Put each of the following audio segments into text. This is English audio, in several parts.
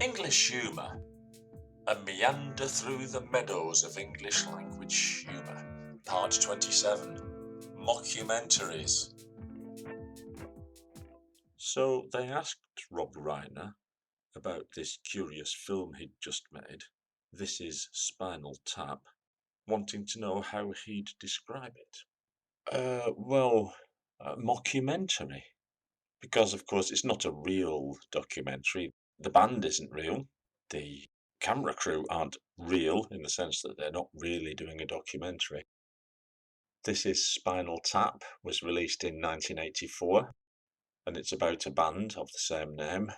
English humour. A meander through the meadows of English language humour. Part 27. Mockumentaries. So they asked Rob Reiner about this curious film he'd just made, This Is Spinal Tap, wanting to know how he'd describe it. Mockumentary. Because, of course, it's not a real documentary. The band isn't real. The camera crew aren't real in the sense that they're not really doing a documentary. This Is Spinal Tap was released in 1984, and it's about a band of the same name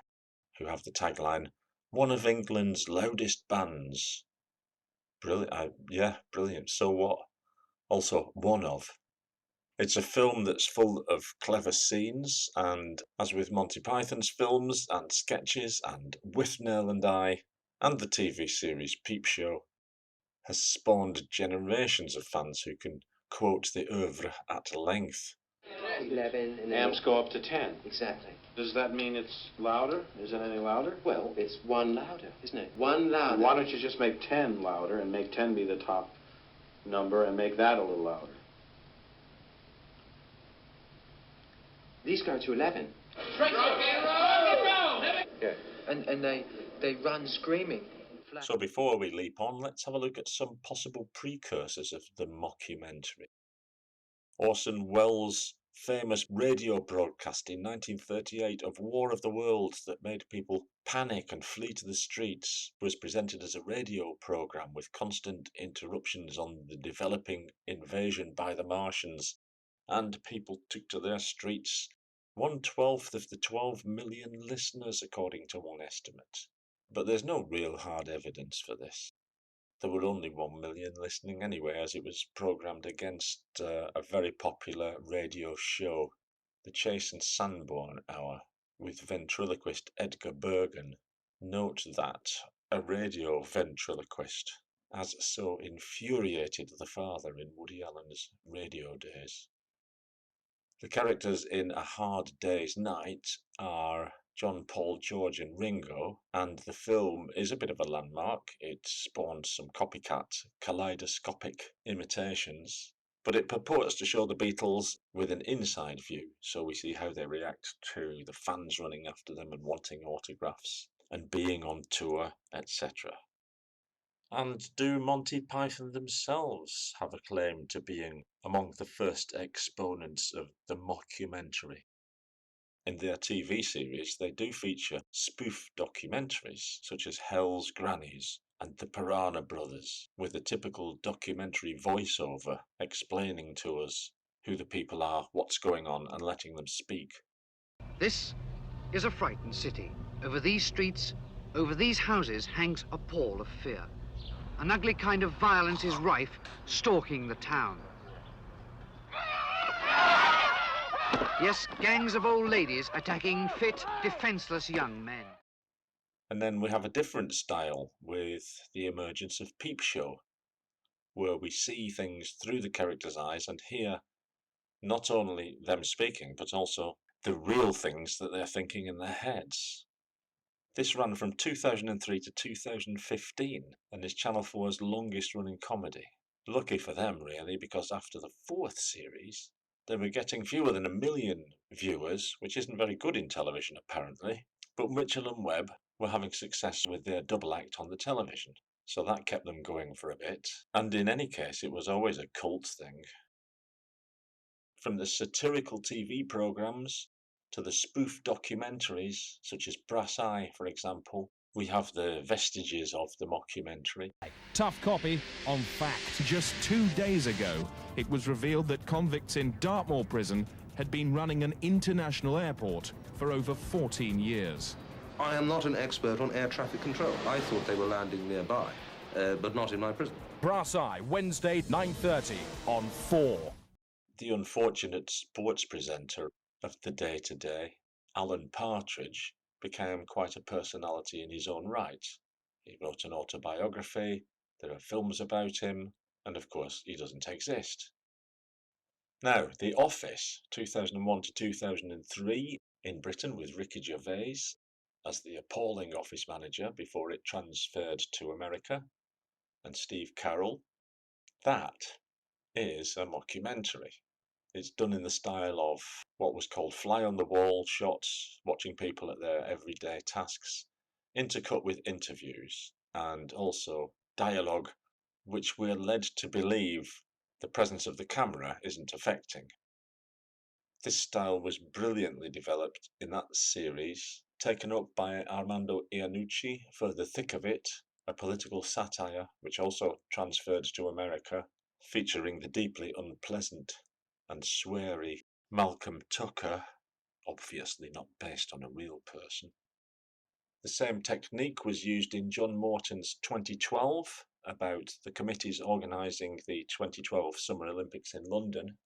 who have the tagline, "One of England's loudest bands." Brilliant. Brilliant. So what? Also, one of. It's a film that's full of clever scenes, and as with Monty Python's films and sketches and Withnail and I, and the TV series Peep Show, has spawned generations of fans who can quote the oeuvre at length. 11 and Amps go up to 10. Exactly. Does that mean it's louder? Is it any louder? Well, it's one louder, isn't it? One louder. Why don't you just make 10 louder and make 10 be the top number and make that a little louder? These go to 11. Yeah. And they run screaming. So before we leap on, let's have a look at some possible precursors of the mockumentary. Orson Welles' famous radio broadcast in 1938 of War of the Worlds that made people panic and flee to the streets was presented as a radio program with constant interruptions on the developing invasion by the Martians, and people took to their streets, 1/12 of the 12 million listeners according to one estimate. But there's no real hard evidence for this. There were only 1 million listening anyway, as it was programmed against a very popular radio show, the Chase and Sanborn Hour, with ventriloquist Edgar Bergen. Note that a radio ventriloquist has so infuriated the father in Woody Allen's radio days. The characters in A Hard Day's Night are John, Paul, George and Ringo, and the film is a bit of a landmark. It spawned some copycat, kaleidoscopic imitations, but it purports to show the Beatles with an inside view, so we see how they react to the fans running after them and wanting autographs and being on tour, etc. And do Monty Python themselves have a claim to being among the first exponents of the mockumentary? In their TV series, they do feature spoof documentaries such as Hell's Grannies and The Piranha Brothers, with a typical documentary voiceover explaining to us who the people are, what's going on, and letting them speak. This is a frightened city. Over these streets, over these houses hangs a pall of fear. An ugly kind of violence is rife, stalking the town. Yes, gangs of old ladies attacking fit, defenseless young men. And then we have a different style with the emergence of Peep Show, where we see things through the characters' eyes and hear not only them speaking, but also the real things that they're thinking in their heads. This ran from 2003 to 2015 and is Channel 4's longest running comedy. Lucky for them, really, because after the 4th series, they were getting fewer than 1 million viewers, which isn't very good in television, apparently. But Mitchell and Webb were having success with their double act on the television, so that kept them going for a bit. And in any case, it was always a cult thing. From the satirical TV programmes to the spoof documentaries, such as Brass Eye, for example, we have the vestiges of the mockumentary. Tough copy on fact. Just 2 days ago, it was revealed that convicts in Dartmoor prison had been running an international airport for over 14 years. I am not an expert on air traffic control. I thought they were landing nearby, but not in my prison. Brass Eye, Wednesday, 9:30 on 4. The unfortunate sports presenter of the day-to-day, Alan Partridge, became quite a personality in his own right. He wrote an autobiography, there are films about him, and of course he doesn't exist. Now, The Office, 2001 to 2003, in Britain with Ricky Gervais, as the appalling office manager before it transferred to America, and Steve Carell. That is a mockumentary. It's done in the style of what was called fly-on-the-wall shots, watching people at their everyday tasks, intercut with interviews, and also dialogue which we're led to believe the presence of the camera isn't affecting. This style was brilliantly developed in that series, taken up by Armando Iannucci for The Thick of It, a political satire which also transferred to America, featuring the deeply unpleasant and sweary Malcolm Tucker, obviously not based on a real person. The same technique was used in John Morton's 2012 about the committees organising the 2012 Summer Olympics in London.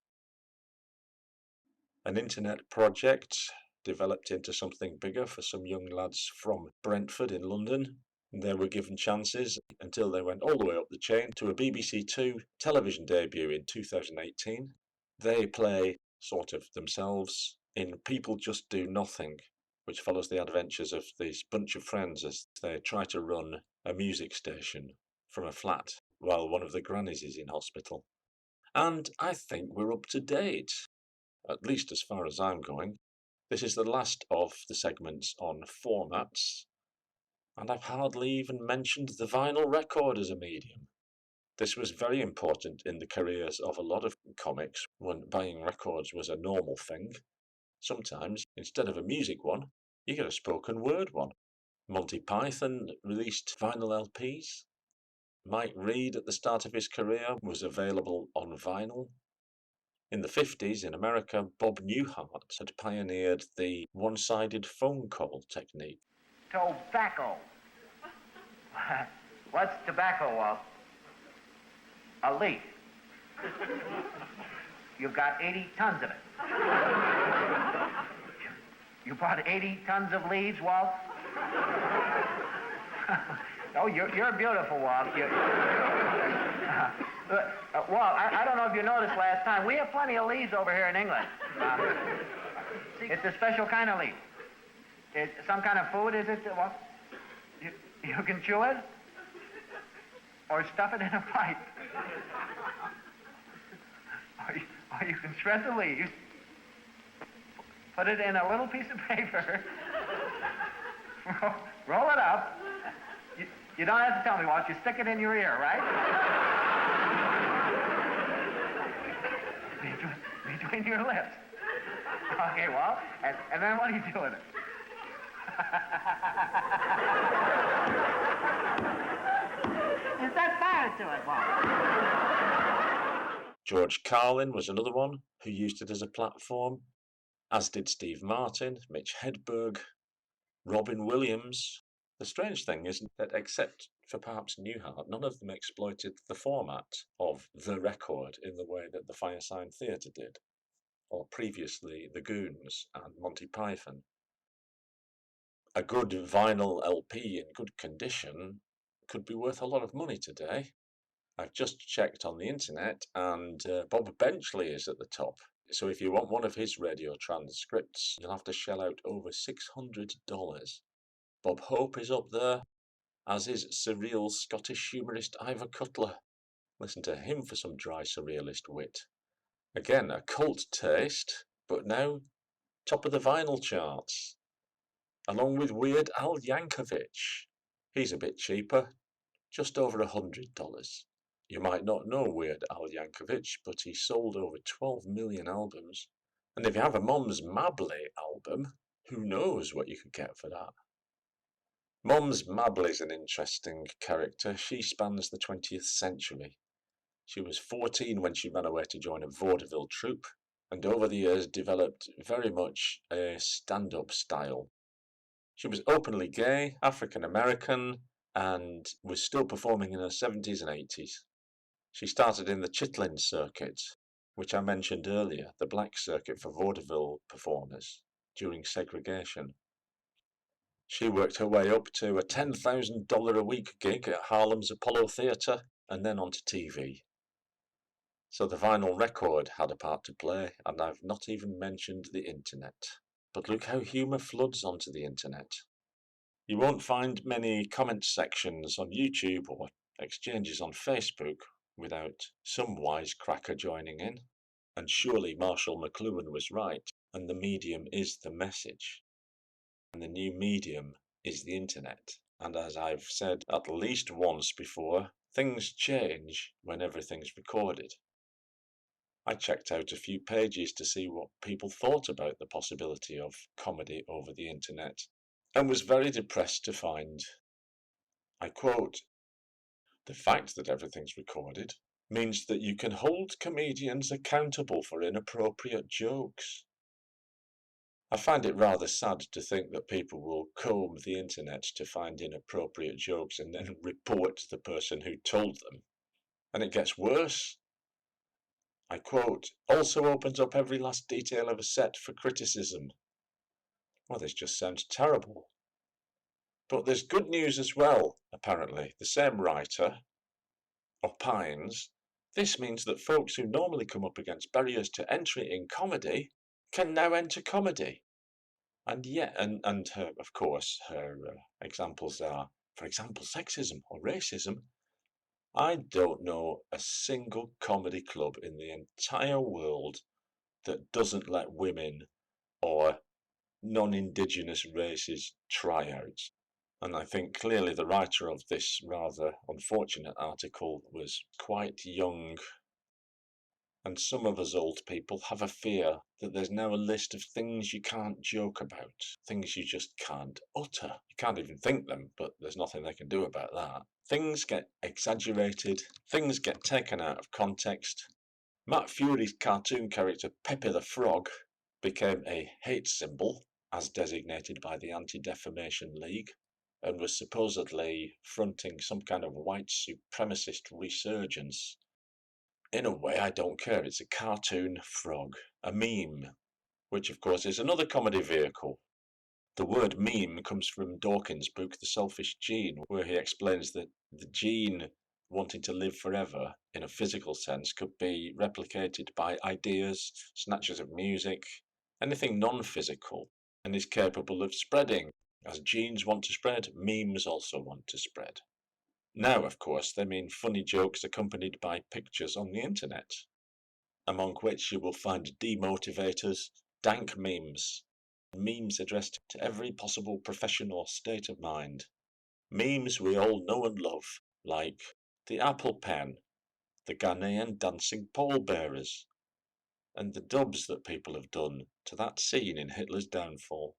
An internet project developed into something bigger for some young lads from Brentford in London. They were given chances until they went all the way up the chain to a BBC Two television debut in 2018. They play sort of themselves in People Just Do Nothing, which follows the adventures of this bunch of friends as they try to run a music station from a flat while one of the grannies is in hospital. And I think we're up to date, at least as far as I'm going. This is the last of the segments on formats, and I've hardly even mentioned the vinyl record as a medium. This was very important in the careers of a lot of comics when buying records was a normal thing. Sometimes, instead of a music one, you get a spoken word one. Monty Python released vinyl LPs. Mike Reed at the start of his career was available on vinyl. In the 50s in America, Bob Newhart had pioneered the one-sided phone call technique. Tobacco. What's tobacco, Walt? A leaf. You've got 80 tons of it. You bought 80 tons of leaves, Walt? Oh, you're beautiful, Walt. Walt, I don't know if you noticed last time, we have plenty of leaves over here in England. It's a special kind of leaf. It's some kind of food, is it? Walt? You can chew it? Or stuff it in a pipe? Or you can shred the leaves, put it in a little piece of paper, roll it up. You don't have to tell me, Walt. You stick it in your ear, right? Between your lips. Okay, Walt. And then what do you do with it? Is that fire to it, Walt? George Carlin was another one who used it as a platform, as did Steve Martin, Mitch Hedberg, Robin Williams. The strange thing is that except for perhaps Newhart, none of them exploited the format of the record in the way that the Firesign Theatre did, or previously the Goons and Monty Python. A good vinyl LP in good condition could be worth a lot of money today. I've just checked on the internet and Bob Benchley is at the top. So if you want one of his radio transcripts, you'll have to shell out over $600. Bob Hope is up there, as is surreal Scottish humorist Ivor Cutler. Listen to him for some dry surrealist wit. Again, a cult taste, but now top of the vinyl charts, along with Weird Al Yankovic. He's a bit cheaper, just over $100. You might not know Weird Al Yankovic, but he sold over 12 million albums. And if you have a Mom's Mabley album, who knows what you could get for that? Mom's Mabley's an interesting character. She spans the 20th century. She was 14 when she ran away to join a vaudeville troupe, and over the years developed very much a stand-up style. She was openly gay, African American, and was still performing in her 70s and 80s. She started in the Chitlin circuit, which I mentioned earlier, the black circuit for vaudeville performers during segregation. She worked her way up to a $10,000 a week gig at Harlem's Apollo Theatre and then onto TV. So the vinyl record had a part to play, and I've not even mentioned the internet. But look how humour floods onto the internet. You won't find many comment sections on YouTube or exchanges on Facebook without some wisecracker joining in. And surely Marshall McLuhan was right, and the medium is the message. And the new medium is the internet. And as I've said at least once before, things change when everything's recorded. I checked out a few pages to see what people thought about the possibility of comedy over the internet, and was very depressed to find, I quote, "The fact that everything's recorded means that you can hold comedians accountable for inappropriate jokes. I find it rather sad to think that people will comb the internet to find inappropriate jokes and then report the person who told them. And it gets worse. I quote, also opens up every last detail of a set for criticism." Well, this just sounds terrible. But there's good news as well, apparently. The same writer opines, this means that folks who normally come up against barriers to entry in comedy can now enter comedy. And yet, and her, of course, her examples are, for example, sexism or racism. I don't know a single comedy club in the entire world that doesn't let women or non-Indigenous races try out. And I think clearly the writer of this rather unfortunate article was quite young. And some of us old people have a fear that there's now a list of things you can't joke about, things you just can't utter. You can't even think them, but there's nothing they can do about that. Things get exaggerated, things get taken out of context. Matt Fury's cartoon character Pepe the Frog became a hate symbol, as designated by the Anti-Defamation League, and was supposedly fronting some kind of white supremacist resurgence. In a way, I don't care. It's a cartoon frog, a meme, which of course is another comedy vehicle. The word meme comes from Dawkins' book, The Selfish Gene, where he explains that the gene wanting to live forever in a physical sense could be replicated by ideas, snatches of music, anything non-physical, and is capable of spreading. As genes want to spread, memes also want to spread. Now, of course, they mean funny jokes accompanied by pictures on the internet, among which you will find demotivators, dank memes addressed to every possible profession or state of mind. Memes we all know and love, like the Apple Pen, the Ghanaian dancing pallbearers, and the dubs that people have done to that scene in Hitler's Downfall.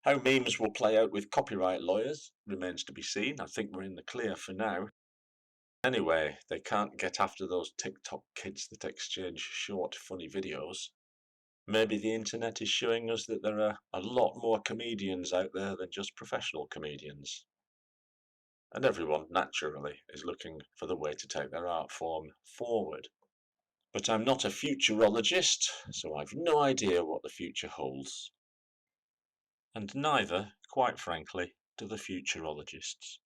How memes will play out with copyright lawyers remains to be seen. I think we're in the clear for now. Anyway, they can't get after those TikTok kids that exchange short, funny videos. Maybe the internet is showing us that there are a lot more comedians out there than just professional comedians. And everyone, naturally, is looking for the way to take their art form forward. But I'm not a futurologist, so I've no idea what the future holds. And neither, quite frankly, do the futurologists.